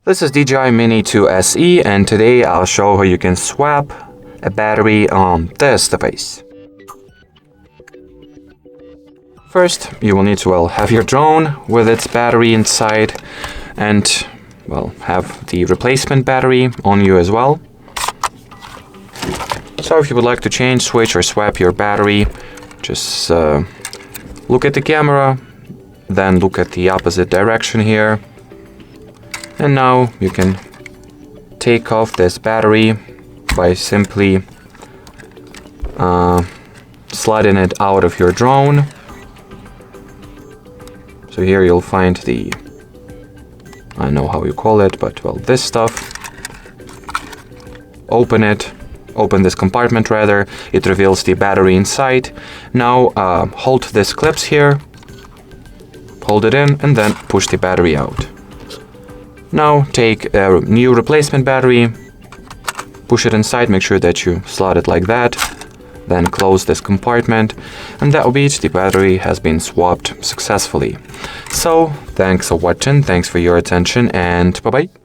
This is DJI Mini 2 SE, and today I'll show how you can swap a battery on this device. First, you will need to have your drone with its battery inside and have the replacement battery on you as well. So if you would like to change, switch or swap your battery, just look at the camera, then look at the opposite direction here. And now you can take off this battery by simply sliding it out of your drone. So here you'll find the, I don't know how you call it, but this stuff. Open this compartment rather, it reveals the battery inside. Now hold this clips here, hold it in, and then push the battery out. Now take a new replacement battery, push it inside, make sure that you slot it like that, then close this compartment, and that will be it. The battery has been swapped successfully. So, thanks for watching, thanks for your attention, and bye-bye.